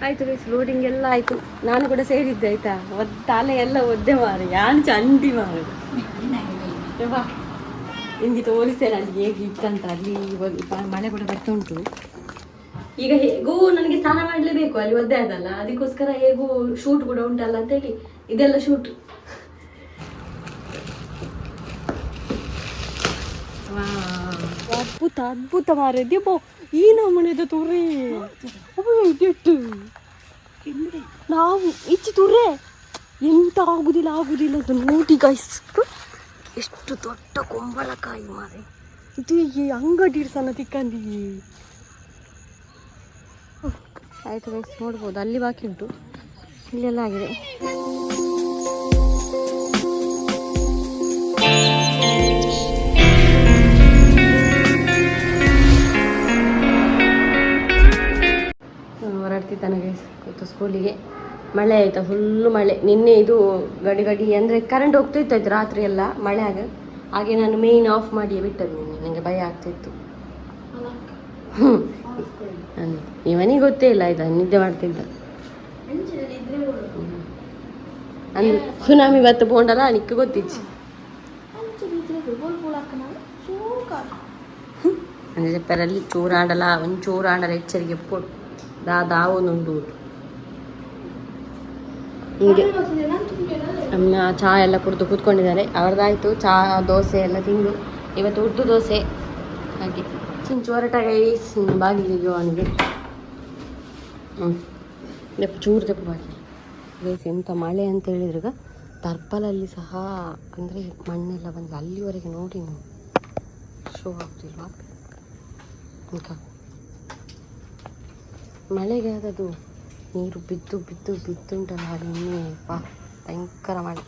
ಆಯಿತು guys, loading ಎಲ್ಲ ಆಯಿತು. ನಾನು ಕೂಡ ಸೇರಿದ್ದೆ ಆಯಿತಾ. ತಲೆ ಎಲ್ಲ ಒದ್ದೆ ಮಾರಿ, ಯಾನು ಚಂಡಿ ಮಾರು ಬಾ ನಿಮಗೆ ತೋರಿಸ್ತೇನೆ ಅಲ್ಲಿ ಹೇಗೆ ಇತ್ತಂತ. ಅಲ್ಲಿ ಮಳೆ ಕೂಡ ಬರ್ತಾ ಉಂಟು. ಈಗ ಹೇಗೂ ನನಗೆ ಸ್ನಾನ ಮಾಡಲೇಬೇಕು, ಅಲ್ಲಿ ಒದ್ದೆ ಅದಲ್ಲ, ಅದಕ್ಕೋಸ್ಕರ ಹೇಗೂ ಶೂಟ್ ಕೂಡ ಉಂಟಲ್ಲ ಅಂತೇಳಿ ಇದೆಲ್ಲ ಶೂಟ್. ಅದ್ಭುತ ಅದ್ಭುತ ಮಾರಿದ್ಯಪ್ಪೋ ಈ ನಮ್ಮನೆದು ತುರ್ರೆ ಇಟ್ಟು ನಾವು ಇಚ್ಚಿ ತುರ್ರೆ ಎಂತ ಆಗುದಿಲ್ಲ ಅಂತ ನೋಡಿ ಗೈಸ್. ಎಷ್ಟು ದೊಡ್ಡ ಕುಂಬಳಕಾಯಿ ಮಾರೆ, ಇದು ಈ ಅಂಗಡಿ ಸಣ್ಣ ತಿಕ್ಕಂದಿ. ಆಯ್ತು ಗೈಸ್, ನೋಡ್ಬೋದು ಅಲ್ಲಿ ಬಾಕಿ ಉಂಟು, ಇಲ್ಲೆಲ್ಲ ಆಗಿದೆ. ಹೊರಡ್ತಿದ್ದಾನೆ ಗೈಸ್ ಇವತ್ತು ಸ್ಕೂಲಿಗೆ. ಮಳೆ ಆಯಿತಾ, ಫುಲ್ಲು ಮಳೆ. ನಿನ್ನೆ ಇದು ಗಡಿ ಅಂದರೆ ಕರೆಂಟ್ ಹೋಗ್ತಿತ್ತು ರಾತ್ರಿ ಎಲ್ಲ ಮಳೆ ಹಾಗೆ ನಾನು ಮೇಯ್ನ್ ಆಫ್ ಮಾಡಿಯೇ ಬಿಟ್ಟದ್ದು. ನಿನ್ನೆ ನನಗೆ ಭಯ ಆಗ್ತಿತ್ತು. ಇವನಿಗೆ ಗೊತ್ತೇ ಇಲ್ಲ ಆಯ್ತಾ, ನಿದ್ದೆ ಮಾಡ್ತಿದ್ದ. ಅಂದ್ರೆ ಸುನಾಮಿ ಇವತ್ತು ಬೋಂಡಲ್ಲ ನಿಕ್ಕೆ ಗೊತ್ತಿಚ್ಚು ಅಂದರೆ ಪೆರಲ್ಲಿ ಚೂರಾಡಲ್ಲ ಒಂಚೂರು ಆಡಲ್ಲ ಎಚ್ಚರಿಕೆ ಎಪ್ಪೋಡು ದಾವೊಂದುಂಟು. ಹೀಗೆ ಅಮ್ಮ ಚಹಾ ಎಲ್ಲ ಕುಡಿದು ಕೂತ್ಕೊಂಡಿದ್ದಾರೆ. ಅವ್ರದ್ದಾಯಿತು ಚಹಾ ದೋಸೆ ಎಲ್ಲ ತಿಂದು. ಇವತ್ತು ಉದ್ದು ದೋಸೆ ಹಾಗೆ ಚಿಂಚು ಹೊರಟಾಗಿ ಬಾಗಿಲಿಗೆ ಅವನಿಗೆ ದೆಪ್ಪ ಚೂರು ದೆಪ್ಪ ಬಾಗಿಲು ಬೇಸ್. ಎಂಥ ಮಳೆ ಅಂತ ಹೇಳಿದ್ರಾಗ ತರ್ಪಲಲ್ಲಿ ಸಹ ಅಂದರೆ ಮಣ್ಣೆಲ್ಲ ಬಂದಿಲ್ಲ ಅಲ್ಲಿವರೆಗೆ. ನೋಡಿ ನೀವು ಶೋ ಆಗ್ತಿಲ್ವಾ ಈಗ ಮಳೆಗೆ ಅದದು ನೀರು ಬಿದ್ದುಂಟಲ್ಲ ನಿನ್ನೆ ಪಾ ಭಯಂಕರ ಮಳೆ.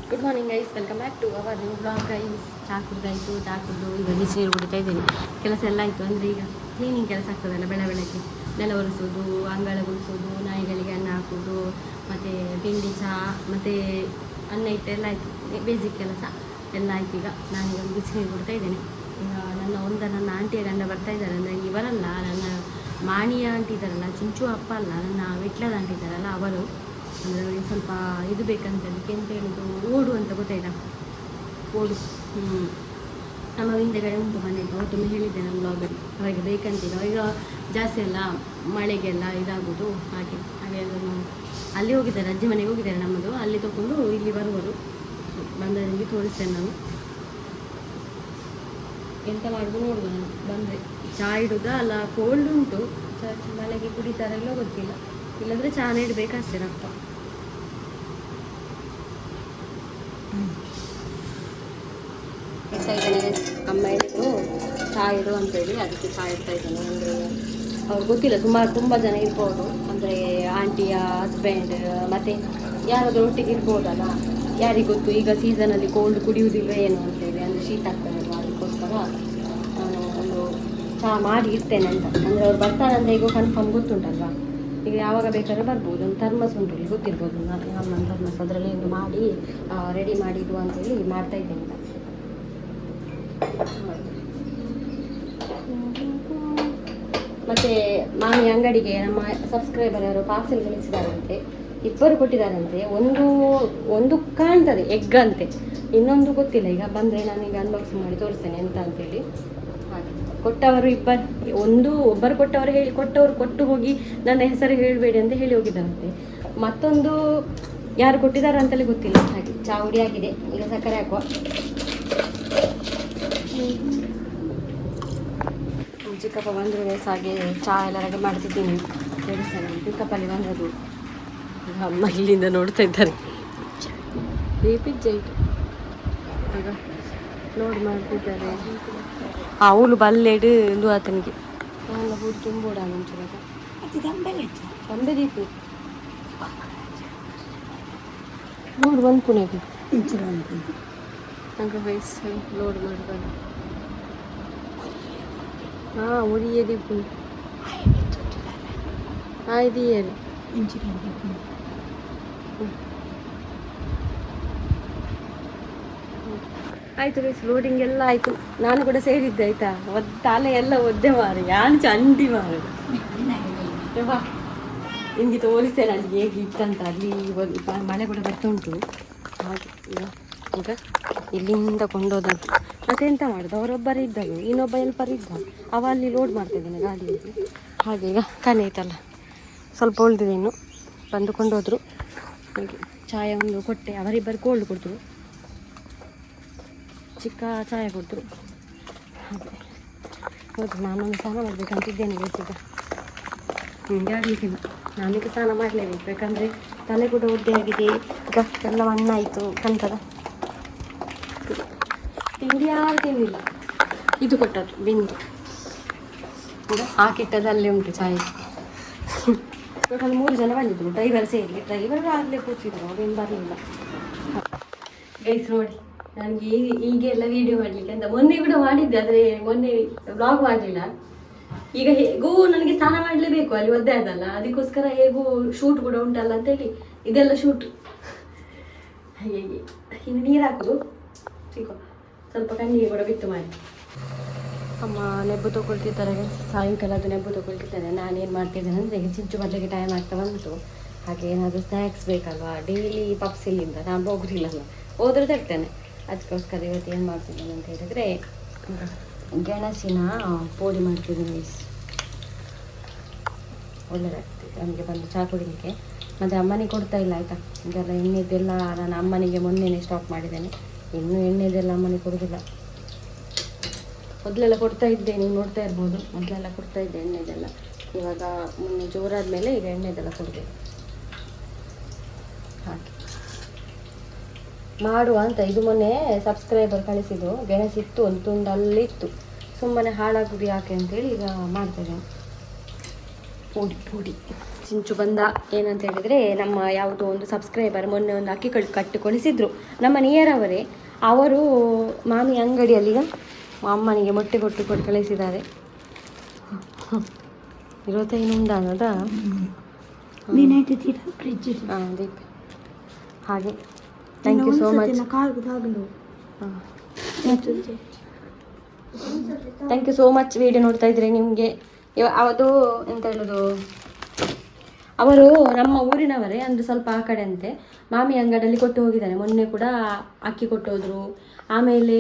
Good morning guys, welcome back to our new blog guys. ಚಹಾ ಕುಡಿದಾಯಿತು, ಚಹಾ ಕುಡಿದು ಈಗ ಬಿಸಿನೀರು ಕುಡಿತಾ ಇದ್ದೀನಿ. ಕೆಲಸ ಎಲ್ಲ ಆಯಿತು. ಅಂದರೆ ಈಗ ಕ್ಲೀನಿಂಗ್ ಕೆಲಸ ಆಗ್ತದಲ್ಲ, ಬೆಳಗ್ಗೆ ನೆಲ ಒರೆಸೋದು, ಅಂಗಳ ಗುಡಿಸೋದು, ನಾಯಿಗಳಿಗೆ ಅನ್ನ ಹಾಕೋದು, ಮತ್ತು ತಿಂಡಿ ಚಹಾ ಮತ್ತು ಅನ್ನ ಇಟ್ಟೆಲ್ಲ ಆಯಿತು. ಬೇಸಿಕ್ ಕೆಲಸ ಎಲ್ಲ ಆಯ್ತು. ಈಗ ನಾನೀಗ ಬಿಸಿನೀರು ಕುಡಿತಾ ಇದ್ದೇನೆ. ಈಗ ನನ್ನ ಆಂಟಿಯ ಗಂಡ ಬರ್ತಾ ಇದ್ದಾರೆ. ಅಂದರೆ ಇವರಲ್ಲ, ನನ್ನ ಮಾಣಿಯ ಆಂಟಿ ಇದ್ದಾರಲ್ಲ, ಚಿಂಚು ಅಪ್ಪ ಅಲ್ಲ, ನನ್ನ ವಿಟ್ಲದ ಆಂಟಿ ಇದ್ದಾರಲ್ಲ ಅವರು. ಅಂದರೆ ಅವರಿಗೆ ಸ್ವಲ್ಪ ಇದು ಬೇಕಂತ, ಅದಕ್ಕೆ ಅಂತ ಹೇಳಿದ್ದು ಓಡು ಅಂತ ಗೊತ್ತಾಯ್ತಾ, ಓಡು ನಮ್ಮ ಹಿಂದೆಗಡೆ ಉಂಟು ಮನೆಗೆ. ಅವತ್ತೊಮ್ಮೆ ಹೇಳಿದ್ದೆ ನಮ್ಮ ಬ್ಲಾಗಲ್ಲಿ, ಅವರಿಗೆ ಬೇಕಂತಿಲ್ಲ. ಈಗ ಜಾಸ್ತಿ ಎಲ್ಲ ಮಳೆಗೆಲ್ಲ ಇದಾಗೋದು ಹಾಗೆ ಅದನ್ನು ಅಲ್ಲಿ ಹೋಗಿದ್ದಾರೆ, ಅಜ್ಜಿ ಮನೆಗೆ ಹೋಗಿದ್ದಾರೆ ನಮ್ಮದು. ಅಲ್ಲಿ ತಗೊಂಡು ಇಲ್ಲಿ ಬರುವರು, ಬಂದವರಿಗೆ ತೋರಿಸ್ತೇನೆ ನಾನು ಎಂತ ಮಾಡೋದು ನೋಡುದು. ನಾನು ಬಂದರೆ ಚಹಾ ಇಡೋದಾ ಅಲ್ಲ ಕೋಲ್ಡ್ ಉಂಟು, ಮಳೆಗೆ ಕುಡಿತಾರೆಲ್ಲೋ ಗೊತ್ತಿಲ್ಲ. ಇಲ್ಲಾಂದರೆ ಚಹಾನೇ ಇಡಬೇಕಷ್ಟೇ ರಪ್ಪ. ಇಡ್ತಾ ಇದ್ದಾನೆ ಅಮ್ಮ ಹೇಳಿದ್ರು ಚಹಾ ಇಡು ಅಂತೇಳಿ, ಅದಕ್ಕೆ ಚಹಾ ಇಡ್ತಾ ಇದ್ದಾನೆ. ಅಂದರೆ ಅವ್ರಿಗೆ ಗೊತ್ತಿಲ್ಲ, ತುಂಬ ಜನ ಇರ್ಬೋದು. ಅಂದರೆ ಆಂಟಿಯ ಹಸ್ಬೆಂಡ್ ಮತ್ತು ಯಾರಾದರೂ ಒಟ್ಟಿಗೆ ಇರ್ಬೋದಲ್ಲ, ಯಾರಿಗೆ ಗೊತ್ತು. ಈಗ ಸೀಸನಲ್ಲಿ ಕೋಲ್ಡ್ ಕುಡಿಯುವುದಿಲ್ಲ ಏನು ಅಂತೇಳಿ, ಅಂದರೆ ಶೀತ ಆಗ್ತದಲ್ವ, ಅದಕ್ಕೋಸ್ಕರ ನಾನು ಒಂದು ಚಹಾ ಮಾಡಿ ಇಡ್ತೇನೆ ಅಂತ. ಅಂದರೆ ಅವ್ರು ಬರ್ತಾರೆ ಅಂದರೆ ಈಗ ಕನ್ಫರ್ಮ್ ಗೊತ್ತುಂಟಲ್ವ, ಈಗ ಯಾವಾಗ ಬೇಕಾದ್ರೆ ಬರ್ಬೋದು. ಒಂದು ಥರ್ಮಸ್ ಉಂಟು, ಇಲ್ಲಿ ಗೊತ್ತಿರ್ಬೋದು ನಮ್ಮ ಥರ್ಮಸ್, ಅದರಲ್ಲಿ ಒಂದು ಮಾಡಿ ರೆಡಿ ಮಾಡಿದ್ದು ಅಂತೇಳಿ ಮಾಡ್ತಾ ಇದ್ದೇನೆ. ಮತ್ತು ಮಾಮಿ ಅಂಗಡಿಗೆ ನಮ್ಮ ಸಬ್ಸ್ಕ್ರೈಬರ್ ಯಾರು ಪಾರ್ಸೆಲ್ ಕಳಿಸಿದಾರಂತೆ, 2 ಕೊಟ್ಟಿದ್ದಾರಂತೆ. ಒಂದು ಕಾಣ್ತದೆ ಎಗ್ ಅಂತೆ, ಇನ್ನೊಂದು ಗೊತ್ತಿಲ್ಲ. ಈಗ ಬಂದರೆ ನಾನೀಗ ಅನ್ಬಾಕ್ಸಿಂಗ್ ಮಾಡಿ ತೋರಿಸ್ತೇನೆ ಎಂತ ಅಂತೇಳಿ. ಹಾಗೆ ಕೊಟ್ಟವರು ಒಬ್ಬರು ಕೊಟ್ಟವರು ಕೊಟ್ಟು ಹೋಗಿ ನನ್ನ ಹೆಸರು ಹೇಳಬೇಡಿ ಅಂತ ಹೇಳಿ ಹೋಗಿದ್ದಾರಂತೆ. ಮತ್ತೊಂದು ಯಾರು ಕೊಟ್ಟಿದ್ದಾರೆ ಅಂತಲೇ ಗೊತ್ತಿಲ್ಲ. ಹಾಗೆ ಚಹಾ ಹುಡಿ ಆಗಿದೆ, ಈಗ ಸಕ್ಕರೆ ಹಾಕುವ. ಚಿಕ್ಕಪ್ಪ ಬಂದರು ಹಾಗೆ ಚಹಾ ಎಲ್ಲ ರೆಡಿ ಮಾಡ್ತಿದ್ದೀನಿ, ತೋರಿಸ್ತೇನೆ. ಚಿಕ್ಕಪ್ಪಲ್ಲಿ ಬಂದದ್ದು ಅಮ್ಮ ಇಲ್ಲಿಂದ ನೋಡ್ತಾ ಇದ್ದಾರೆ. ಜೈಟ್ ಆಗ ಲೋಡ್ ಮಾಡ್ತಿದ್ದಾರೆ. ಅವಳು ಬಲ್ಲೆಡು ಇದು ಆತನಿಗೆ ಎಲ್ಲ ಬೂದು ತುಂಬೋಡ ಮುಂಚೆದಾಗ ತಂಬೆದೀತು ನೋಡು ಒಂದು ಪುಣೆಗೆ ಹಂಗೆ ವಯಸ್ಸು ಲೋಡ್ ಮಾಡ್ತಾರೆ. ಹಾಂ ಉರಿಯದಿ ಪುಣೆ ಇದೆಯರಿ ಆಯಿತು ಗೈಸ್, ಲೋಡಿಂಗ್ ಎಲ್ಲ ಆಯಿತು. ನಾನು ಕೂಡ ಸೇರಿದ್ದೆ ಆಯಿತಾ. ತಲೆ ಎಲ್ಲ ಒದ್ದೆ ಮಾರಿ, ಯಾನು ಚಂಡಿ ಮಾರು ಬಾ ನಿಮಗೆ ತೋರಿಸ್ತೇನೆ ಅಲ್ಲಿ ಹೇಗೆ ಇತ್ತಂತ. ಅಲ್ಲಿ ಮಳೆ ಕೂಡ ಬರ್ತಾ ಉಂಟು. ಹಾಗೆ ಈಗ ಇಲ್ಲಿಂದ ಕೊಂಡೋದದ್ದು. ಮತ್ತೆ ಎಂತ ಮಾಡೋದು, ಅವರೊಬ್ಬರು ಇದ್ದರು, ಇನ್ನೊಬ್ಬ ಹೆಲ್ಪರ್ ಇದ್ದ, ಅವ ಅಲ್ಲಿ ಲೋಡ್ ಮಾಡ್ತಾಯಿದ್ದಾನೆ ಗಾಡಿಯಲ್ಲಿ. ಹಾಗೆ ಈಗ ಕನೆ ಐತಲ್ಲ, ಸ್ವಲ್ಪ ಉಳಿದಿದೆ ಇನ್ನು. ಬಂದು ಕೊಂಡೋದ್ರು. ಹಾಗೆ ಚಾಯ ಒಂದು ಕೊಟ್ಟೆ, ಅವರಿಬ್ಬರು ಕೋಲ್ಡ್ ಕೊಟ್ಟರು, ಚಿಕ್ಕ ಚಾಯ ಕೊಟ್ಟರು. ಹಾಗೆ ಹೌದು, ನಾನೊಂದು ಸ್ನಾನ ಮಾಡಬೇಕಂತಿದ್ದೇನೆ ಈಗ. ನಿಮಗೆ ಆಗಲಿಕ್ಕಿಲ್ಲ, ನಾನೀಗ ಸ್ನಾನ ಮಾಡಲೇಬೇಕು. ಯಾಕಂದರೆ ತಲೆ ಕೂಡ ಒದ್ದೆ ಆಗಿದೆ, ಈಗ ಎಲ್ಲ ಮಣ್ಣಾಯಿತು ಕಂತದ. ತಿಂಡಿ ಯಾರು ತಿಂದಿಲ್ಲ, ಇದು ಕೊಟ್ಟದ್ದು ಬಿಂದು. ಈಗ ಹಾಕಿಟ್ಟದಲ್ಲೇ ಉಂಟು ಚಾಯ್. ಟೋಟಲ್ 3 ಜನ ಬಂದಿದ್ರು, ಡ್ರೈವರ್ ಸೇರಿ. ಡ್ರೈವರ್ ಆಗಲೇ ಕೂತಿದ್ರು, ಅವ್ರೇನು ಬರಲಿಲ್ಲ. ಗೈಸ್ ನೋಡಿ, ನನಗೆ ಈಗೆಲ್ಲ ವೀಡಿಯೋ ಮಾಡಲಿಕ್ಕೆ ಅಂತ ಮೊನ್ನೆ ಕೂಡ ಮಾಡಿದ್ದೆ, ಆದರೆ ಮೊನ್ನೆ ವ್ಲಾಗ್ ಮಾಡಲಿಲ್ಲ. ಈಗ ಹೇಗೂ ನನಗೆ ಸ್ನಾನ ಮಾಡಲೇಬೇಕು, ಅಲ್ಲಿ ಒದ್ದೆ ಆದಲ್ಲ, ಅದಕ್ಕೋಸ್ಕರ ಹೇಗೂ ಶೂಟ್ ಕೂಡ ಉಂಟಲ್ಲ ಅಂತೇಳಿ ಇದೆಲ್ಲ ಶೂಟ್. ಹಾಗೆ ಇನ್ನು ನೀರು ಹಾಕೋದು ಸಿಗೋ, ಸ್ವಲ್ಪ ಕಣ್ಣಿಗೆ ಕೂಡ ಬಿತ್ತು ಮಾಡಿ. ಅಮ್ಮ ನೆಬ್ಬು ತೊಗೊಳ್ತಿದ್ದಾರೆ, ಸಾಯಂಕಾಲ ಅದು ನೆಬ್ಬು ತೊಗೊಳ್ತಿದ್ದಾರೆ. ನಾನೇನು ಮಾಡ್ತಿದ್ದೇನೆ ಅಂದರೆ, ಈಗ ಚಿಂಚು ಬರಲಿಕ್ಕೆ ಟೈಮ್ ಆಗ್ತಾ ಬಂತು. ಹಾಗೆ ಏನಾದರೂ ಸ್ನ್ಯಾಕ್ಸ್ ಬೇಕಲ್ವಾ, ಡೈಲಿ ಪಪ್ಸ್ ಇಲ್ಲಿಂದ ನಾನು ಹೋಗೋದಿಲ್ಲಲ್ಲ, ಹೋದ್ರೆ ತರ್ತೇನೆ. ಅದಕ್ಕೋಸ್ಕರ ಇವತ್ತು ಏನು ಮಾಡ್ತಿದ್ದೇನೆ ಅಂತ ಹೇಳಿದರೆ, ಗೆಣಸಿನ ಪೋಡಿ ಮಾಡ್ತಿದ್ದೀನಿ. ಒಳ್ಳೆದಾಗ್ತದೆ ನಮಗೆ ಬಂದು ಚಹಾ ಕುಡಿಲಿಕ್ಕೆ. ಮತ್ತು ಅಮ್ಮನಿಗೆ ಕೊಡ್ತಾ ಇಲ್ಲ ಆಯಿತಾ, ಇದೆಲ್ಲ ಎಣ್ಣೆದೆಲ್ಲ ನಾನು ಅಮ್ಮನಿಗೆ ಮೊನ್ನೆನೇ ಸ್ಟಾಪ್ ಮಾಡಿದ್ದೇನೆ. ಇನ್ನೂ ಎಣ್ಣೆದೆಲ್ಲ ಅಮ್ಮನಿಗೆ ಕೊಡೋದಿಲ್ಲ. ಮೊದಲೆಲ್ಲ ಕೊಡ್ತಾ ಇದ್ದೆ, ನೀವು ನೋಡ್ತಾ ಇರ್ಬೋದು, ಮೊದಲೆಲ್ಲ ಕೊಡ್ತಾ ಇದ್ದೆ ಎಣ್ಣೆದೆಲ್ಲ. ಇವಾಗ ಮೊನ್ನೆ ಜೋರಾದ ಮೇಲೆ ಈಗ ಎಣ್ಣೆದೆಲ್ಲ ಕೊಡಬೇಕು. ಹಾಗೆ ಮಾಡುವ ಅಂತ. ಇದು ಮೊನ್ನೆ ಸಬ್ಸ್ಕ್ರೈಬರ್ ಕಳಿಸಿದ್ದು ಗೆಣಸಿತ್ತು, ಒಂದು ತುಂಡಲ್ಲಿತ್ತು, ಸುಮ್ಮನೆ ಹಾಳಾಗೋದು ಯಾಕೆ ಅಂತೇಳಿ ಈಗ ಮಾಡ್ತಾಯಿದ್ದೇನೆ ಪೂಡಿ. ಚಿಂಚು ಬಂದ ಏನಂತ ಹೇಳಿದರೆ, ನಮ್ಮ ಯಾವುದೋ ಒಂದು ಸಬ್ಸ್ಕ್ರೈಬರ್ ಮೊನ್ನೆ ಒಂದು ಅಕ್ಕಿ ಕಟ್ಟಿ ಕಳಿಸಿದ್ರು, ನಮ್ಮ ನಿಯರವರೇ. ಅವರು ಮಾಮಿ ಅಂಗಡಿಯಲ್ಲಿ ಈಗ ಅಮ್ಮನಿಗೆ ಮೊಟ್ಟೆ ಕೊಟ್ಟು ಕಳಿಸಿದ್ದಾರೆ. 25 ಉಂಟಾದ ದೀಪ. ಹಾಗೆ thank you so much. Thank you so much. Video ನೋಡ್ತಾ ಇದ್ರೆ ನಿಮಗೆ ಅದು ಎಂತ ಹೇಳೋದು, ಅವರು ನಮ್ಮ ಊರಿನವರೇ, ಅಂದರೆ ಸ್ವಲ್ಪ ಆ ಕಡೆ ಅಂತೆ. ಮಾಮಿ ಅಂಗಡಿಯಲ್ಲಿ ಕೊಟ್ಟು ಹೋಗಿದ್ದಾರೆ. ಮೊನ್ನೆ ಕೂಡ ಅಕ್ಕಿ ಕೊಟ್ಟೋದ್ರು, ಆಮೇಲೆ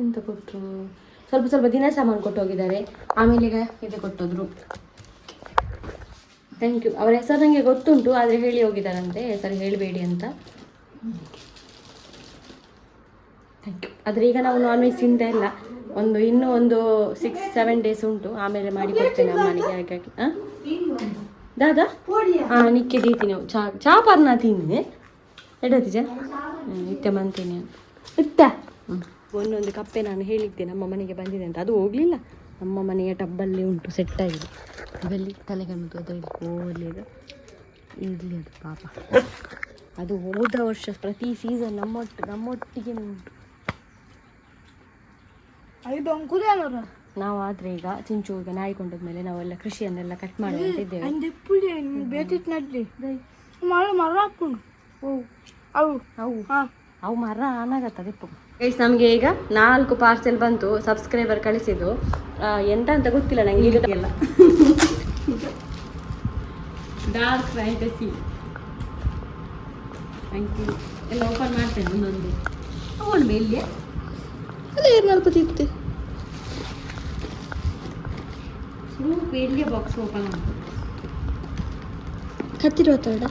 ಎಂತ ಕೊಟ್ಟರು, ಸ್ವಲ್ಪ ದಿನ ಸಾಮಾನು ಕೊಟ್ಟು ಹೋಗಿದ್ದಾರೆ. ಆಮೇಲೆ ಈಗ ಇದು ಕೊಟ್ಟೋದ್ರು. Thank you. ಅವರ ಹೆಸರು ನನಗೆ ಗೊತ್ತುಂಟು, ಆದರೆ ಹೇಳಿ ಹೋಗಿದ್ದಾರಂತೆ, ಹೆಸರು ಹೇಳಬೇಡಿ ಅಂತ. Thank you. ಆದರೆ ಈಗ ನಾವು ನಾನ್ ವೆಜ್ ತಿಂತ ಇಲ್ಲ, ಇನ್ನೂ ಒಂದು 6-7 ಡೇಸ್ ಉಂಟು, ಆಮೇಲೆ ಮಾಡಿ ಕೊಡ್ತೇನೆ ಅಮ್ಮನಿಗೆ. ಹಾಗಾಗಿ ದಾದಾ ನಿಕ್ಕೆ ದೀತೀನಿ ಚಾಪರ್ನ ತಿನ್ನಿ ಎಡತಿಜ ನಿತ್ಯ ಮಂತೀನಿ ಇತ್ತ. ಒಂದೊಂದು ಕಪ್ಪೆ ನಾನು ಹೇಳಿದ್ದೆ ನಮ್ಮ ಮನೆಗೆ ಬಂದಿದೆ ಅಂತ, ಅದು ಹೋಗಲಿಲ್ಲ. ನಮ್ಮ ಮನೆಯ ಟಬ್ಬಲ್ಲಿ ಉಂಟು, ಸೆಟ್ ಆಗಿದೆ. ಅದರಲ್ಲಿ ತಲೆಗಣ್ಣದು ಅದರಲ್ಲಿ ಹೋಗಲಿಲ್ಲ, ಇರಲಿ ಅದು ಪಾಪ. ಅದು ಹೋದ ವರ್ಷ ಪ್ರತಿ ಸೀಸನ್ ನಮ್ಮೊಟ್ಟಿಗೆ ಉಂಟು. ನಾವು ಆದರೆ ಈಗ ಚಿಂಚುಗೆ ನಾಯಿ ಕೊಂಡದ್ಮೇಲೆ ನಾವೆಲ್ಲ ಕೃಷಿಯನ್ನೆಲ್ಲ ಕಟ್ ಮಾಡುವಂತಿದ್ದೇವೆ. ಅವು ಮರ ಅನಾಗತ್ತದ ಇಪ್ಪು. ಗೈಸ್, ನಮಗೆ ಈಗ 4 ಪಾರ್ಸೆಲ್ ಬಂತು, ಸಬ್ಸ್ಕ್ರೈಬರ್ ಕಳಿಸಿದ್ದು. ಎಂತ ಅಂತ ಗೊತ್ತಿಲ್ಲ ನನಗೆ ಈಗ ಎಲ್ಲ. ಡಾರ್ಕ್ ಫ್ಯಾಂಟಸಿ ಎಲ್ಲ ಓಪನ್ ಮಾಡ್ತೇನೆ ಒಂದೊಂದು. ಅವಳು ಮೇಲೆ ಅಲ್ಲ ಏರ್ನಾಲ್ಕು ತಿಕ್ತೆ ಸೂಪ್ ಎಲ್ಲಿಯ ಬಾಕ್ಸ್ ಓಪನ್ ಆಗುತ್ತೆ ಕತ್ತಿರೋತಡ.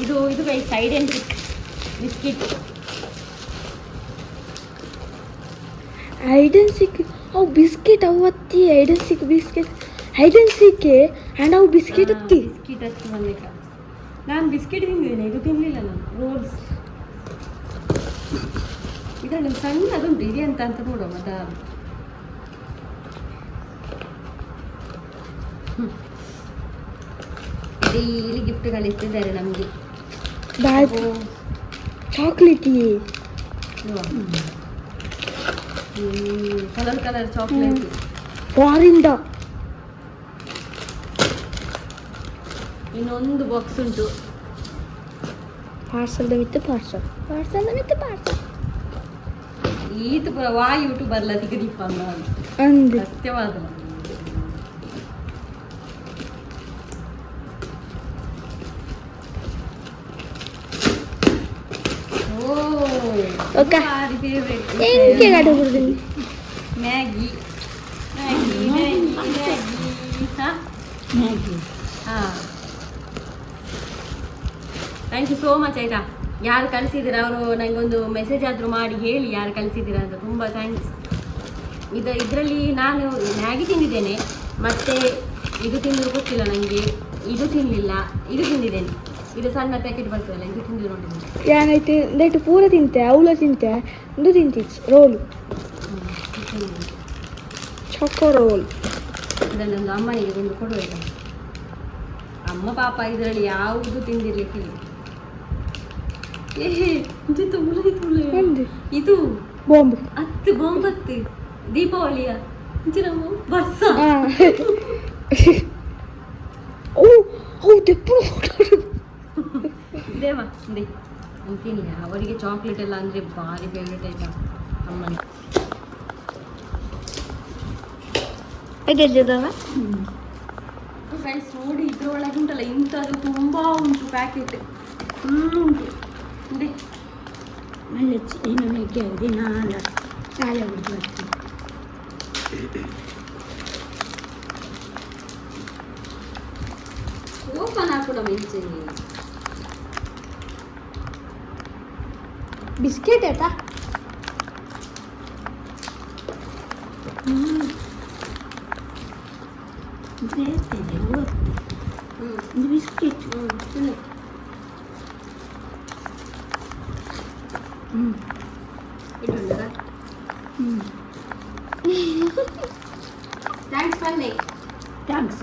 ಇದು guys hide and seek biscuit. Hide and seek ಅವು ಬಿಸ್ಕಿಟ್ ಅವತ್ತಿ hide and seek biscuit hide and ಸಿಕ್ಕೆ ಆ್ಯಂಡ್ ಅವು ಬಿಸ್ಕಿಟ್ ಹತ್ತಿ ಬಿಸ್ಕಿಟ್ ಹಚ್ಚಿ ಬಂದಿಲ್ಲ. ನಾನು ಬಿಸ್ಕಿಟ್ ತಿಂದಿದ್ದೇನೆ, ಇದು ತಿನ್ನಲಿಲ್ಲ ನಾನು. ರೋಲ್ಸ್ ಇದರಲ್ಲಿ ಸಣ್ಣ ಅದುಂಟು, ಇದೆ ಅಂತ ನೋಡುವ ಮದ. ಡೈಲಿ ಗಿಫ್ಟ್ಗಳು ಇಟ್ಟಿದ್ದಾರೆ ನಮಗೆ. ಚಾಕ್ಲೇಟ್ ಕಲರ್ ಚಾಕ್ಲೇಟ್ ಫಾರಿಂದ. ಇನ್ನೊಂದು ಬಾಕ್ಸ್ ಉಂಟು, ಪಾರ್ಸಲ್ ವಿತ್ ಪಾರ್ಸಲ್ ಈತ ಪೂರ ವಾ ಯೂಟ್ಯೂಬರ್ಲ ತಿಗದೀಪ ಅಂದ ಸತ್ಯವಾದ. ಓಕೆ ಭಾರಿ ಫೇವ್ರೇಟ್. ಹೆಂಗೆ ಗಾಡಿ ಕೊಡ್ತೀನಿ ಮ್ಯಾಗಿ ಮ್ಯಾಗಿ ಮ್ಯಾಗಿ ಮ್ಯಾಗಿ ಹಾಂ ಹಾಂ. ಥ್ಯಾಂಕ್ ಯು ಸೋ ಮಚ್ ಆಯಿತಾ. ಯಾರು ಕಳಿಸಿದ್ದೀರಾ ಅವರು ನನಗೊಂದು ಮೆಸೇಜ್ ಆದರೂ ಮಾಡಿ ಹೇಳಿ ಯಾರು ಕಳಿಸಿದ್ದೀರಾ ಅಂತ. ತುಂಬ ಥ್ಯಾಂಕ್ಸ್. ಇದರಲ್ಲಿ ನಾನು ಮ್ಯಾಗಿ ತಿಂದಿದ್ದೇನೆ, ಮತ್ತು ಇದು ತಿಂದು ಗೊತ್ತಿಲ್ಲ ನನಗೆ, ಇದು ತಿನ್ನಲಿಲ್ಲ, ಇದು ತಿಂದಿದ್ದೇನೆ. ಇದು ಸಣ್ಣ ಪ್ಯಾಕೆಟ್ ಬರ್ತದಲ್ಲ, ಇದು ತಿಂದು ನೋಡಿದ್ದೀನಿ. ಏನಾಯ್ತು ನೈಟ್ ಪೂರ ತಿಂತೆ ಅವಳ ತಿಂತೆ ಇದು ತಿಂತಿತ್ತು ರೋಲು ಚೊಕೋ ರೋಲ್. ಇದನ್ನೊಂದು ಅಮ್ಮನಿಗೆ ಒಂದು ಕೊಡಬೇಕು. ಅಮ್ಮ ಪಾಪ ಇದರಲ್ಲಿ ಯಾವುದು ತಿಂದಿರ್ಲಿಕ್ಕಿಲ್ಲ. ಇದು ತುಳು ಒಂದು ಇದು ಬಾಂಬ್ ಹತ್ತು ಬೊಂಬತ್ತು ದೀಪಾವಳಿಯ ನಮ್ಮ ವರ್ಷ. ಓ ಹೌದು ದೇವ ದೇ ಅಂತೀನಿ. ಅವರಿಗೆ ಚಾಕ್ಲೇಟ್ ಎಲ್ಲ ಅಂದರೆ ಭಾರಿ ಫೇವ್ರೇಟ್ ಆಯ್ತಾ ಅಮ್ಮನಿಗೆ. ಫ್ರೆಂಡ್ಸ್ ನೋಡಿ ಇದ್ರೊಳಗೆ ಉಂಟಲ್ಲ ಇಂಥದ್ದು ತುಂಬ ಉಂಟು ಪ್ಯಾಕೆಟ್ ಫುಲ್ ಉಂಟು. ದೇ ಓಪನ್ ಹಾಕೋಣ ಮಿಂಚೆ ಬಿಸ್ಕೆಟ್ ಆಯ್ತಾ ಬಿಸ್ಕೆಟ್ ಇಡುಂಡದ ಥ್ಯಾಂಕ್ಸ್ ಬನ್ನಿ. ಥ್ಯಾಂಕ್ಸ್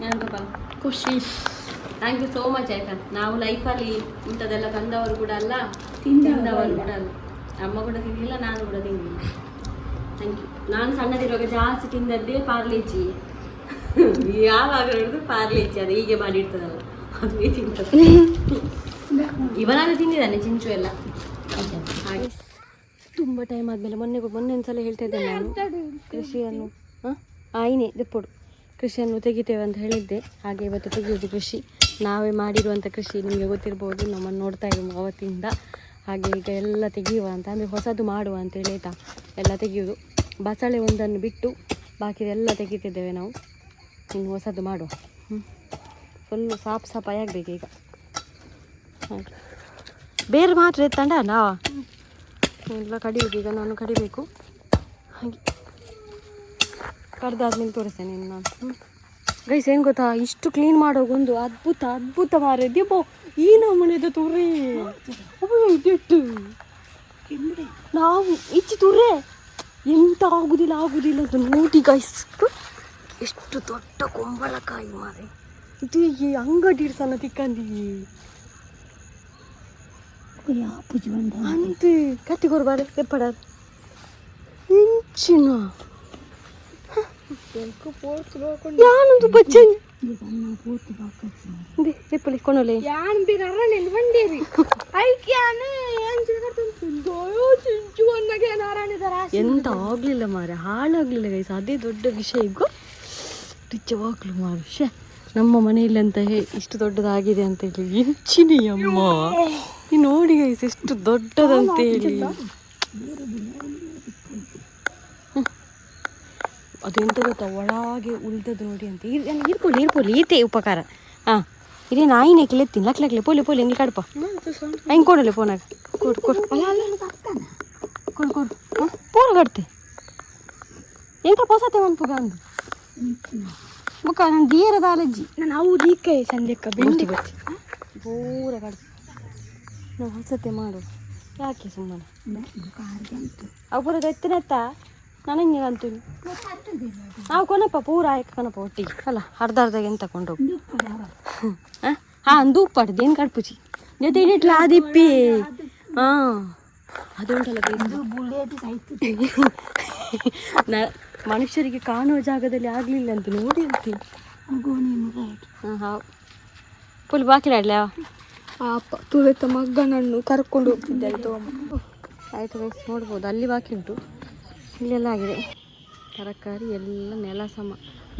ಏನಪ್ಪ ಖುಷಿ. ಥ್ಯಾಂಕ್ ಯು ಸೋ ಮಚ್ ಆಯ್ತಾ. ನಾವು ಲೈಫಲ್ಲಿ ಇಂಥದ್ದೆಲ್ಲ ತಂದವರು ಕೂಡ ಅಲ್ಲ, ತಿಂದವರು ಕೂಡ ಅಲ್ಲ. ಅಮ್ಮ ಕೂಡ ತಿಂದಿಲ್ಲ, ನಾನು ಕೂಡ ತಿಂದಿಲ್ಲ. Thank you. ನಾನು ಸಣ್ಣದಿರುವಾಗ ಜಾಸ್ತಿ ತಿಂದದ್ದೇ ಪಾರ್ಲೇಜಿ. ಯಾವಾಗ ನೋಡಿದ್ರು ಪಾರ್ಲೇಜಿ, ಅದು ಹೀಗೆ ಮಾಡಿರ್ತದಲ್ಲ ಅದೇ ತಿಂತದೆ. ಇವನಾದ್ರೂ ತಿಂದಿದ್ದಾನೆ ಚಿಂಚು ಎಲ್ಲ. ಹಾಗೆ ತುಂಬ ಟೈಮ್ ಆದಮೇಲೆ ಮೊನ್ನೆ ಒಂದ್ಸಲ ಹೇಳ್ತಾ ಇದ್ದೆ ನಾನು ಕೃಷಿಯನ್ನು ಆಯ್ನೆ ದೆಪ್ಪೊಡು ಕೃಷಿಯನ್ನು ತೆಗಿತೇವೆ ಅಂತ ಹೇಳಿದ್ದೆ. ಹಾಗೆ ಇವತ್ತು ತೆಗೆಯೋದು ಕೃಷಿ, ನಾವೇ ಮಾಡಿರುವಂಥ ಕೃಷಿ. ನಿಮಗೆ ಗೊತ್ತಿರ್ಬೋದು, ನಮ್ಮನ್ನು ನೋಡ್ತಾ ಇರೋ ಅವತ್ತಿಂದ. ಹಾಗೆ ಈಗ ಎಲ್ಲ ತೆಗೆಯುವ ಅಂತ, ಅಂದರೆ ಹೊಸದು ಮಾಡುವ ಅಂತೇಳಿ ಆಯಿತಾ. ಎಲ್ಲ ತೆಗೆಯೋದು, ಬಸಳೆ ಒಂದನ್ನು ಬಿಟ್ಟು ಬಾಕಿದೆಲ್ಲ ತೆಗಿತಿದ್ದೇವೆ ನಾವು. ಇನ್ನು ಹೊಸದು ಮಾಡುವ. ಫುಲ್ಲು ಸಾಫಾಯಿ ಆಗಬೇಕು ಈಗ. ಹಾಗೆ ಬೇರೆ ಮಾತ್ರ ಎತ್ತಂಡ ನಾವ ಎಲ್ಲ ಕಡಿಯೋದು. ಈಗ ನಾನು ಕಡಿಬೇಕು. ಹಾಗೆ ಕಡ್ದಾದ್ಮೇಲೆ ತೋರಿಸ್ತೇನೆ ಇನ್ನು ನಾನು. ಗೈಸ್ ಏನು ಗೊತ್ತಾ, ಇಷ್ಟು ಕ್ಲೀನ್ ಮಾಡೋಗೊಂದು ಅದ್ಭುತ ಮಾರಿದ್ಯಪ್ಪೋ. ಈ ನಮ್ಮನೆದು ತುರ್ರೆ ನಾವು ಇಚ್ಚಿ ತುರ್ರೆ ಎಂತ ಆಗುದಿಲ್ಲ ಅಂತ ನೋಡಿ ಗೈಸ್. ಎಷ್ಟು ದೊಡ್ಡ ಕುಂಬಳಕಾಯಿ ಮಾರೆ ಇದು. ಈ ಅಂಗಡಿ ಸಣ್ಣ ತಿಕ್ಕಂದಿ ಅಂತೆ ಕಟ್ಟಿಗೋರು ಬಾರೆ ಎಪ್ಪಡ ಇಂಚಿನ ಯಾನೊಂದು ಬಚ್ಚಂಗಿ ಎಪ್ಪಲಿ ಕೊನೊಲೆ ಯಾನ್ ಬಿರರನೆ ಬಂದಿರಿ ಐಕ್ಯಾನೆ ಎಂತ ಆಗ್ಲಿಲ್ಲ ಮಾರೆ, ಹಾಳಾಗ್ಲಿಲ್ಲ ಗೈಸ್. ಅದೇ ದೊಡ್ಡ ವಿಷಯ. ಈಗ ನಿಜವಾಗ್ಲು ಮಾರೆ, ಶೇ ನಮ್ಮ ಮನೆಯಲ್ಲಿ ಅಂತ ಇಷ್ಟು ದೊಡ್ಡದಾಗಿದೆ ಅಂತ ಹೇಳಿ ಇಂಚಿನಿ ಅಮ್ಮ. ನೀ ನೋಡಿ ಗೈಸ್ ಎಷ್ಟು ದೊಡ್ಡದಂತೇಳಿ. ಅದೆಂತ ಗೊತ್ತಾ, ಒಳಗೆ ಉಳ್ದದ್ದು ನೋಡಿ ಅಂತ. ಇರ್ಕೊಳ್ಳಿ ಈತೆ ಉಪಕಾರ. ಹಾಂ ಇದೇ ನಾಯಿನೇ ಲೆತ್ತೀನಿ ಲಕ್ಲೆ ಪೋಲಿ ಹಿಂಗೆ ಕಡಪ ಹೆಂಗೆ ಕೊಡಲ್ಲ ಫೋನಾಗ ಕೊಡು ಪೂರ ಕಡ್ತೆ ಎಂತ ಪೊಸತೆ ಒಂದು ಅಂದು ಬುಕ್ಕ ನಾನು ದೀರದ ಅಲಜ್ಜಿ ನಾನು ಅವು ದೀಕ ಸಂದೆಕ್ಕ ಬೆಂಡಿ ಬರ್ತಿ ಪೂರ ಕಡ್ತೆ ನಾವು ಹೊಸತೆ ಮಾಡು ಯಾಕೆ ಸುಮ್ಮನೆ ಅವು ಪೂರ ಎತ್ತಿನತ್ತ ನನಗೆ ಅಂತೀನಿ ನಾವು ಕೊನಪ್ಪ ಪೂರ ಆಯ್ಕೆ ಕಣಪ್ಪ ಒಟ್ಟಿಗೆ ಅಲ್ಲ ಅರ್ಧಗೆ ಎಂತ ಕೊಂಡೋಗು ಹಾಂ ಅಂದು ಉಪ್ಪಾಡ್ದು ಏನು ಕಡ್ಪುಚಿ ಜೊತೆ ಇಡಿಟ್ಲ ಆದಿಪ್ಪಿ ಹಾಂ ಅದುಂಟಲ್ಲ ಮನುಷ್ಯರಿಗೆ ಕಾಣುವ ಜಾಗದಲ್ಲಿ ಆಗಲಿಲ್ಲ ಅಂತ ನೋಡಿ ಅಂತೀನಿ. ಹಾಂ ಹೌ ಫುಲ್ ಬಾಕಿಲಾಡ್ಲ ಪಾಪ ತುಳಿತ ಮಗನನ್ನು ಕರ್ಕೊಂಡು ಹೋಗ್ತಿದ್ದಾರೆ ತೋಮ. ಆಯಿತು ವಯಸ್ಸು ನೋಡ್ಬೋದು, ಅಲ್ಲಿ ಬಾಕಿ ಉಂಟು, ಇಲ್ಲೆಲ್ಲ ಆಗಿದೆ. ತರಕಾರಿ ಎಲ್ಲ ನೆಲ ಸಮ.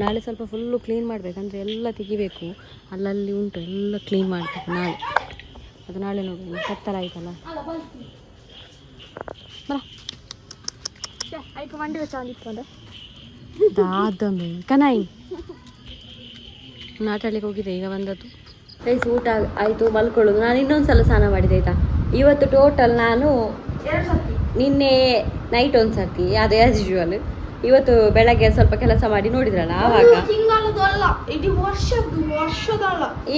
ನಾಳೆ ಸ್ವಲ್ಪ ಫುಲ್ಲು ಕ್ಲೀನ್ ಮಾಡಬೇಕು, ಅಂದರೆ ಎಲ್ಲ ತೆಗಿಬೇಕು. ಅಲ್ಲಲ್ಲಿ ಉಂಟು ಎಲ್ಲ ಕ್ಲೀನ್ ಮಾಡಬೇಕು ನಾಳೆ. ಅದು ನಾಳೆ ನೋಡೋಣ, ಕತ್ತಲಾಯ್ತಲ್ಲ. ಬರ ಆಯ್ತು ಮಂಡಿ ವೆಚ್ಚಿತ್ತು ದಾದಮೆ ಕನಾಯಿ ಆಟಾಡ್ಲಿಕ್ಕೆ ಹೋಗಿದೆ, ಈಗ ಬಂದದ್ದು. ರೈಸ್ ಊಟ ಆಯಿತು, ಮಲ್ಕೊಳ್ಳೋದು. ನಾನು ಇನ್ನೊಂದು ಸಲ ಸ್ನಾನ ಮಾಡಿದೆ ಆಯಿತಾ. ಇವತ್ತು ಟೋಟಲ್ ನಾನು ನಿನ್ನೆ ನೈಟ್ ಒಂದು ಸರ್ತಿ, ಅದು ಆ್ಯಸ್ ಯೂಶುವಲ್. ಇವತ್ತು ಬೆಳಗ್ಗೆ ಸ್ವಲ್ಪ ಕೆಲಸ ಮಾಡಿ ನೋಡಿದ್ರಲ್ಲ ಆವಾಗ.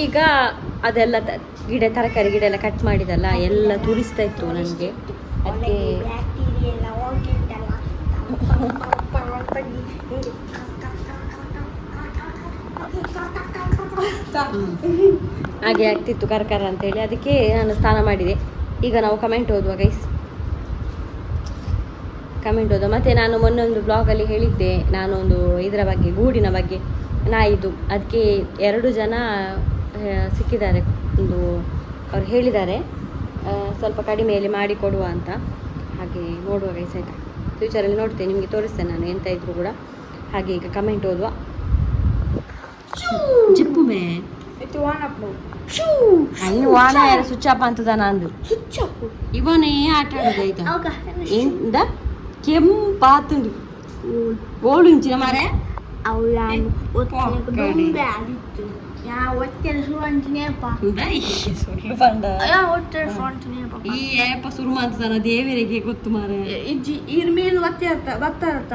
ಈಗ ಅದೆಲ್ಲ ಗಿಡ ತರಕಾರಿ ಗಿಡ ಎಲ್ಲ ಕಟ್ ಮಾಡಿದಲ್ಲ, ಎಲ್ಲ ತುರಿಸ್ತಾ ಇತ್ತು ನನಗೆ. ಅದಕ್ಕೆ ಹಾಗೆ ಆಗ್ತಿತ್ತು ಕರ್ಕರ ಅಂತೇಳಿ, ಅದಕ್ಕೆ ನಾನು ಸ್ನಾನ ಮಾಡಿದೆ. ಈಗ ನಾವು ಕಮೆಂಟ್ ಓದುವ ಗೈಸ್, ಕಮೆಂಟ್ ಓದುವ. ಮತ್ತು ನಾನು ಮೊನ್ನೊಂದು ಬ್ಲಾಗಲ್ಲಿ ಹೇಳಿದ್ದೆ, ನಾನೊಂದು ಇದರ ಬಗ್ಗೆ, ಗೂಡಿನ ಬಗ್ಗೆ, ನಾಯಿದು. ಅದಕ್ಕೆ 2 ಜನ ಸಿಕ್ಕಿದ್ದಾರೆ. ಒಂದು ಅವ್ರು ಹೇಳಿದ್ದಾರೆ ಸ್ವಲ್ಪ ಕಡಿಮೆಯಲ್ಲಿ ಮಾಡಿಕೊಡುವ ಅಂತ. ಹಾಗೆ ನೋಡುವ ಗೈಸ್ ಆಯಿತಾ. ಫ್ಯೂಚರಲ್ಲಿ ನೋಡ್ತೇನೆ, ನಿಮಗೆ ತೋರಿಸ್ತೇನೆ ನಾನು ಎಂತ ಇದ್ರು ಕೂಡ. ಹಾಗೆ ಈಗ ಕಮೆಂಟ್ ಓದುವ. ಜಿಪ್ಪು ಮೇ ಇನ್ನು ವಾಣ ಯಾರು ಸ್ವಿಚ್ ಆಫ್ ಅಂತದ ನಂದು. ಇವನೇ ಆಟ ಆಡುದು ಆಯ್ತಾ. ಎಂದ ಕೆಂಪಾತುಂಡು ಓಳು ಇಂಚಿನ ಮಾರೆ ಈ ಏಪ ಶುರು ಮಾಡ್ತಾನ ದೇವರಿಗೆ ಗೊತ್ತು ಮಾರೆ. ಇದ್ರ ಮೇಲೆ ಒತ್ತೆ ಬರ್ತಾರತ್ತ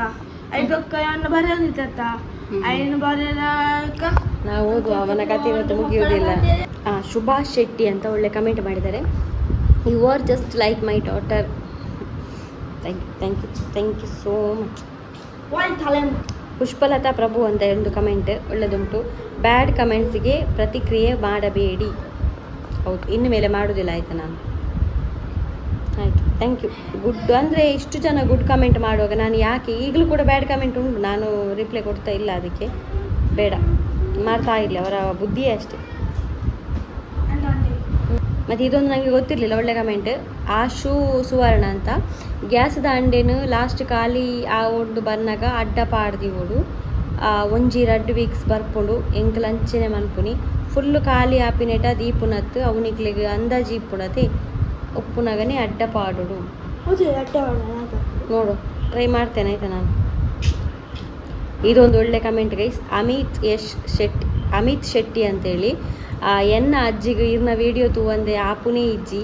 ಐದಕ್ಕ ಬರೆಯೋದಿತ್ತ ಐನು ಬರೆಯಕ ನಾವು ಓದುವ. ಅವನ ಕತೆ ಇವತ್ತು ಮುಗಿಯುವುದಿಲ್ಲ. ಸುಭಾಷ್ ಶೆಟ್ಟಿ ಅಂತ ಒಳ್ಳೆ ಕಮೆಂಟ್ ಮಾಡಿದ್ದಾರೆ. You are just like my daughter. Thank you so much. Pushpalata Prabhu ಅಂತ ಒಂದು ಕಮೆಂಟ್ ಒಳ್ಳೆದುಂಟು. ಬ್ಯಾಡ್ ಕಮೆಂಟ್ಸಿಗೆ ಪ್ರತಿಕ್ರಿಯೆ ಮಾಡಬೇಡಿ. ಹೌದು, ಇನ್ನು ಮೇಲೆ ಮಾಡೋದಿಲ್ಲ ಆಯಿತಾ ನಾನು. ಆಯಿತು, ಥ್ಯಾಂಕ್ ಯು. ಗುಡ್ ಅಂದರೆ ಇಷ್ಟು ಜನ ಗುಡ್ ಕಮೆಂಟ್ ಮಾಡುವಾಗ ನಾನು ಯಾಕೆ, ಈಗಲೂ ಕೂಡ ಬ್ಯಾಡ್ ಕಮೆಂಟ್ ಉಂಟು, ನಾನು ರಿಪ್ಲೈ ಕೊಡ್ತಾ ಇಲ್ಲ. ಅದಕ್ಕೆ ಬೇಡ, ಮಾಡ್ತಾ ಇರಲಿ, ಅವರ ಬುದ್ಧಿಯೇ ಅಷ್ಟೇ. ಮತ್ತು ಇದೊಂದು ನನಗೆ ಗೊತ್ತಿರಲಿಲ್ಲ, ಒಳ್ಳೆ ಕಮೆಂಟ್. ಆಶು ಸುವರ್ಣ ಅಂತ. ಗ್ಯಾಸ್ದ ಅಂಡೆನು ಲಾಸ್ಟ್ ಖಾಲಿ ಆ ಒಂದು ಬನ್ನಾಗ ಅಡ್ಡ ಪಾಡ್ದಿವೋಡು ಒಂಜಿ 2 ವೀಕ್ಸ್ ಬರ್ಪುಂಡು ಎಂಕ್ ಲಂಚನೆ ಮನ್ಪುನಿ ಫುಲ್ಲು ಖಾಲಿ ಆಪಿನೆಟ ದೀಪುನತ್ತು ಅವನಿಗ್ಲಿಗೆ ಅಂದಾಜಿ ಇಪ್ಪುಣತೆ ಉಪ್ಪುನಗನೆ ಅಡ್ಡ ಪಾಡುಡು. ನೋಡು, ಟ್ರೈ ಮಾಡ್ತೇನೆ ಆಯಿತಾ ನಾನು. ಇದೊಂದು ಒಳ್ಳೆ ಕಮೆಂಟ್ ಗೈಸ್. ಅಮಿತ್ ಶೆಟ್ಟಿ ಅಂತೇಳಿ. ಎನ್ನ ಅಜ್ಜಿಗೆ ಇರ್ನ ವೀಡಿಯೋ ತೂವಂದೆ ಆಪುನೇ ಇಜ್ಜಿ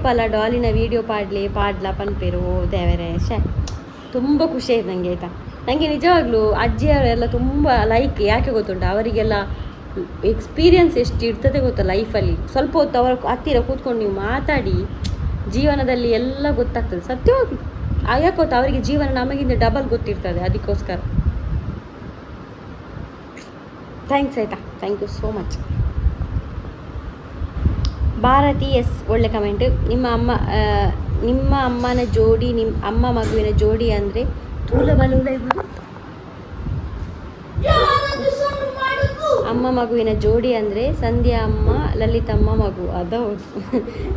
ಪಲ ಡಾಲಿನ ವೀಡಿಯೋ ಪಾಡ್ಲ ಪನ್ಪೇರು. ಓ ದೇವರೇ, ತುಂಬ ಖುಷಿ ಆಯ್ತು ನನಗೆ ಆಯಿತಾ. ನನಗೆ ನಿಜವಾಗ್ಲೂ ಅಜ್ಜಿಯವರೆಲ್ಲ ತುಂಬ ಲೈಕ್. ಯಾಕೆ ಗೊತ್ತುಂಟು, ಅವರಿಗೆಲ್ಲ ಎಕ್ಸ್ಪೀರಿಯನ್ಸ್ ಎಷ್ಟು ಇರ್ತದೆ ಗೊತ್ತಾ ಲೈಫಲ್ಲಿ. ಸ್ವಲ್ಪ ಹೊತ್ತು ಅವರ ಹತ್ತಿರ ಕೂತ್ಕೊಂಡು ನೀವು ಮಾತಾಡಿ ಜೀವನದಲ್ಲಿ ಎಲ್ಲ ಗೊತ್ತಾಗ್ತದೆ ಸತ್ಯವಾಗ್ಲು. ಯಾಕೆ ಗೊತ್ತಾ, ಅವರಿಗೆ ಜೀವನ ನಮಗಿಂತ ಡಬಲ್ ಗೊತ್ತಿರ್ತದೆ. ಅದಕ್ಕೋಸ್ಕರ ಥ್ಯಾಂಕ್ಸ್ ಆಯಿತಾ. Thank you so much. Bharati S ಒಳ್ಳೆ ಕಮೆಂಟ್. ನಿಮ್ಮ ಅಮ್ಮನ ಜೋಡಿ, ನಿಮ್ಮ ಅಮ್ಮ ಮಗುವಿನ ಜೋಡಿ ಅಂದರೆ ಅಮ್ಮ ಮಗುವಿನ ಜೋಡಿ ಅಂದರೆ ಸಂಧ್ಯಾ ಅಮ್ಮ, ಲಲಿತಮ್ಮ ಮಗು. ಅದೌದು,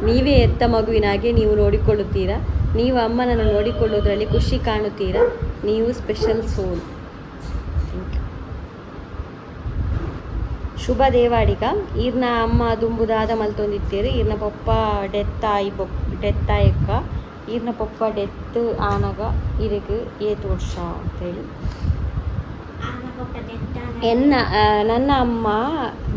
ನೀವೇ ಎತ್ತ ಮಗುವಿನ ಹಾಗೆ ನೀವು ನೋಡಿಕೊಳ್ಳುತ್ತೀರಾ. ನೀವು ಅಮ್ಮನನ್ನು ನೋಡಿಕೊಳ್ಳೋದ್ರಲ್ಲಿ ಖುಷಿ ಕಾಣುತ್ತೀರಾ. ನೀವು ಸ್ಪೆಷಲ್ ಸೋಲ್. ಶುಭ ದೇವಾಡಿಗ. ಈರ್ನ ಅಮ್ಮ ದುಂಬುದಾದ ಮಲ್ತೊಂದಿತ್ತೀರಿ. ಈರ್ನ ಪಪ್ಪ ಡೆತ್ ಆಯಕ್ಕ. ಈರ್ನ ಪಪ್ಪ ಡೆತ್ ಆನಗ ಇರಗೆ 7 ವರ್ಷ ಅಂತೇಳಿ. ನನ್ನ ಅಮ್ಮ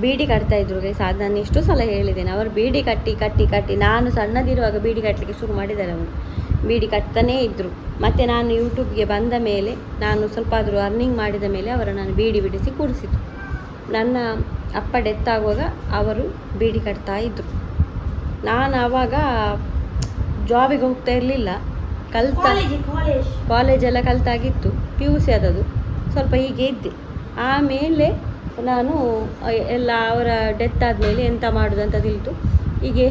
ಬೀಡಿ ಕಟ್ತಾ ಇದ್ರು ಗೈಸ್. ಅದು ನಾನು ಎಷ್ಟು ಸಲ ಹೇಳಿದ್ದೇನೆ. ಅವರು ಬೀಡಿ ಕಟ್ಟಿ ನಾನು ಸಣ್ಣದಿರುವಾಗ ಬೀಡಿ ಕಟ್ಟಲಿಕ್ಕೆ ಶುರು ಮಾಡಿದ್ದಾರೆ. ಅವರು ಬೀಡಿ ಕಟ್ತಾನೇ ಇದ್ದರು. ಮತ್ತು ನಾನು ಯೂಟ್ಯೂಬ್ಗೆ ಬಂದ ಮೇಲೆ, ನಾನು ಸ್ವಲ್ಪ ಆದರೂ ಅರ್ನಿಂಗ್ ಮಾಡಿದ ಮೇಲೆ ನಾನು ಬೀಡಿ ಬಿಡಿಸಿ ಕೂಡಿಸಿದ್ದು. ನನ್ನ ಅಪ್ಪ ಡೆತ್ ಆಗುವಾಗ ಅವರು ಬೀಡಿ ಕಟ್ತಾ ಇದ್ದರು. ನಾನು ಆವಾಗ ಜಾಬಿಗೆ ಹೋಗ್ತಾ ಇರಲಿಲ್ಲ, ಕಾಲೇಜೆಲ್ಲ ಕಲ್ತಾಗಿತ್ತು, PUC ಆದದ್ದು. ಸ್ವಲ್ಪ ಹೀಗೆ ಇದ್ದೆ. ಆಮೇಲೆ ನಾನು ಎಲ್ಲ ಅವರ ಡೆತ್ ಆದಮೇಲೆ ಎಂತ ಮಾಡೋದು ಅಂತ ತಿಳಿತು. ಹೀಗೆ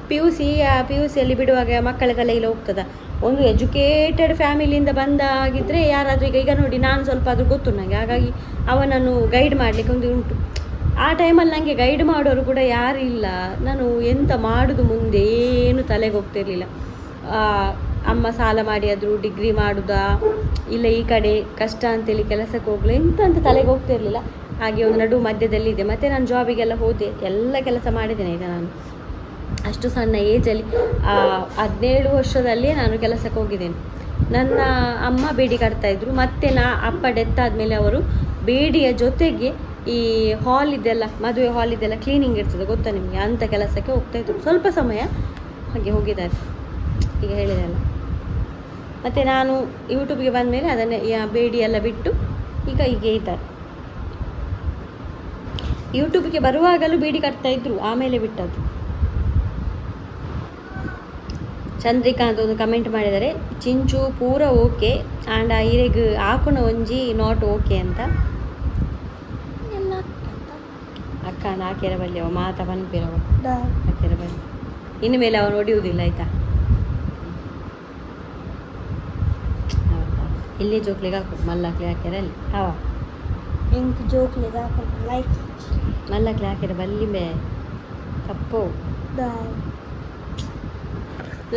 PUCಯಲ್ಲಿ ಬಿಡುವಾಗ ಮಕ್ಕಳ ಕಲೆಯಲ್ಲಿ ಹೋಗ್ತದ. ಒಂದು ಎಜುಕೇಟೆಡ್ ಫ್ಯಾಮಿಲಿಯಿಂದ ಬಂದಾಗಿದ್ದರೆ ಯಾರಾದರೂ ಈಗ ನೋಡಿ ನಾನು ಸ್ವಲ್ಪ ಆದರೂ ಗೊತ್ತು ನನಗೆ, ಹಾಗಾಗಿ ಅವನನ್ನು ಗೈಡ್ ಮಾಡಲಿಕ್ಕೆ ಒಂದು ಉಂಟು. ಆ ಟೈಮಲ್ಲಿ ನನಗೆ ಗೈಡ್ ಮಾಡೋರು ಕೂಡ ಯಾರು ಇಲ್ಲ. ನಾನು ಎಂತ ಮಾಡೋದು ಮುಂದೆ ಏನು ತಲೆಗೆ ಹೋಗ್ತಿರ್ಲಿಲ್ಲ. ಅಮ್ಮ ಸಾಲ ಮಾಡಿ ಆದರೂ ಡಿಗ್ರಿ ಮಾಡೋದಾ, ಇಲ್ಲ ಈ ಕಡೆ ಕಷ್ಟ ಅಂತೇಳಿ ಕೆಲಸಕ್ಕೆ ಹೋಗಲಿ ಎಂತ ತಲೆಗೆ ಹೋಗ್ತಿರ್ಲಿಲ್ಲ. ಹಾಗೆ ಒಂದು ಮಧ್ಯದಲ್ಲಿದೆ. ಮತ್ತು ನಾನು ಜಾಬಿಗೆಲ್ಲ ಹೋದೆ, ಎಲ್ಲ ಕೆಲಸ ಮಾಡಿದ್ದೇನೆ ಈಗ ನಾನು. ಅಷ್ಟು ಸಣ್ಣ ಏಜಲ್ಲಿ 17 ವರ್ಷದಲ್ಲಿ ನಾನು ಕೆಲಸಕ್ಕೆ ಹೋಗಿದ್ದೇನೆ. ನನ್ನ ಅಮ್ಮ ಬೇಡಿ ಕಟ್ತಾಯಿದ್ರು, ಮತ್ತು ಅಪ್ಪ ಡೆತ್ ಆದಮೇಲೆ ಅವರು ಬೇಡಿಯ ಜೊತೆಗೆ ಈ ಹಾಲ್ ಇದೆಲ್ಲ, ಮದುವೆ ಹಾಲ್ ಇದೆಲ್ಲ ಕ್ಲೀನಿಂಗ್ ಇರ್ತದೆ ಗೊತ್ತಾ ನಿಮಗೆ, ಅಂಥ ಕೆಲಸಕ್ಕೆ ಹೋಗ್ತಾಯಿದ್ರು. ಸ್ವಲ್ಪ ಸಮಯ ಹಾಗೆ ಹೋಗಿದ್ದಾರೆ, ಈಗ ಹೇಳಿದೆಲ್ಲ. ಮತ್ತು ನಾನು ಯೂಟ್ಯೂಬ್ಗೆ ಬಂದಮೇಲೆ ಅದನ್ನು ಬೇಡಿ ಎಲ್ಲ ಬಿಟ್ಟು ಈಗ ಹೀಗೆ ಇದ್ದಾರೆ. ಯೂಟ್ಯೂಬ್ಗೆ ಬರುವಾಗಲೂ ಬೇಡಿ ಕಟ್ತಾಯಿದ್ರು, ಆಮೇಲೆ ಬಿಟ್ಟದ್ದು. ಚಂದ್ರಿಕಾಂತ್ ಒಂದು ಕಮೆಂಟ್ ಮಾಡಿದ್ದಾರೆ, ಚಿಂಚು ಪೂರ ಓಕೆ ಆ್ಯಂಡ್ ಐರೆಗ್ ಆಕುನ ಒಂಜಿ ನಾಟ್ ಓಕೆ ಅಂತ. ಅಕ್ಕ ನಾಕೆರ ಬಲ್ಲಿ ಅವ ಮಾತ ಪನ್ಪಿರವ ಹಾಕೆರ ಬಲ್ಲಿ, ಇನ್ನು ಮೇಲೆ ಅವನು ಹೊಡಿಯುವುದಿಲ್ಲ ಆಯ್ತಾ. ಇಲ್ಲೇ ಜೋಕ್ಲಿಗೆ ಹಾಕೋದು, ಮಲ್ಲಾಕ್ಲಿ ಹಾಕ್ಯಾರ ಅಲ್ಲಿ ಹವ ಎಂಟು ಜೋಕ್ಲಿಗೆ ಹಾಕೊಂಡು ಲೈಕ್ ಮಲ್ಲಾಕ್ಲಿ ಹಾಕ್ಯಾರ ಬಲ್ಲಿ ಬೇ ತಪ್ಪು.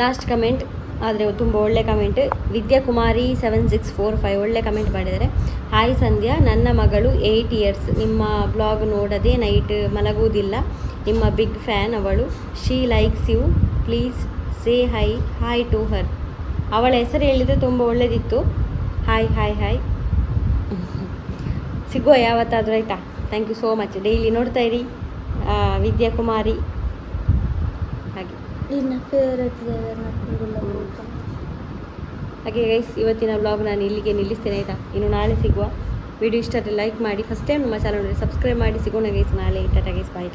ಲಾಸ್ಟ್ ಕಮೆಂಟ್ ಆದರೆ ತುಂಬ ಒಳ್ಳೆ ಕಮೆಂಟ್, ವಿದ್ಯಾಕುಮಾರಿ 7645 ಒಳ್ಳೆ ಕಮೆಂಟ್ ಮಾಡಿದ್ದಾರೆ. ಹಾಯ್ ಸಂಧ್ಯಾ, ನನ್ನ ಮಗಳು 8 ಇಯರ್ಸ್, ನಿಮ್ಮ ಬ್ಲಾಗ್ ನೋಡದೆ ನೈಟ್ ಮಲಗುವುದಿಲ್ಲ, ನಿಮ್ಮ ಬಿಗ್ ಫ್ಯಾನ್ ಅವಳು, she likes you, please say hi to her. ಅವಳ ಹೆಸರು ಹೇಳಿದರೆ ತುಂಬ ಒಳ್ಳೆಯದಿತ್ತು. ಹಾಯ್ ಹಾಯ್ ಹಾಯ್ ಸಿಗುವ ಯಾವತ್ತಾದರೂ ಆಯಿತಾ. Thank you so much. Daily ನೋಡ್ತಾ ಇರಿ ವಿದ್ಯಾಕುಮಾರಿ. ಹಾಗೆ ಹಾಗೆ ಗೈಸ್, ಇವತ್ತಿನ ಬ್ಲಾಗ್ ನಾನು ಇಲ್ಲಿಗೆ ನಿಲ್ಲಿಸ್ತೇನೆ ಆಯಿತಾ. ಇನ್ನು ನಾಳೆ ಸಿಗುವ. ವಿಡಿಯೋ ಇಷ್ಟ ಲೈಕ್ ಮಾಡಿ, ಫಸ್ಟ್ ಟೈಮ್ ನಮ್ಮ ಚಾನಲ್ ಸಬ್ಸ್ಕ್ರೈಬ್ ಮಾಡಿ. ಸಿಗೋಣ ಗೈಸ್ ನಾಳೆ. ಟಾಟಾ ಗೈಸ್, ಬಾಯ್.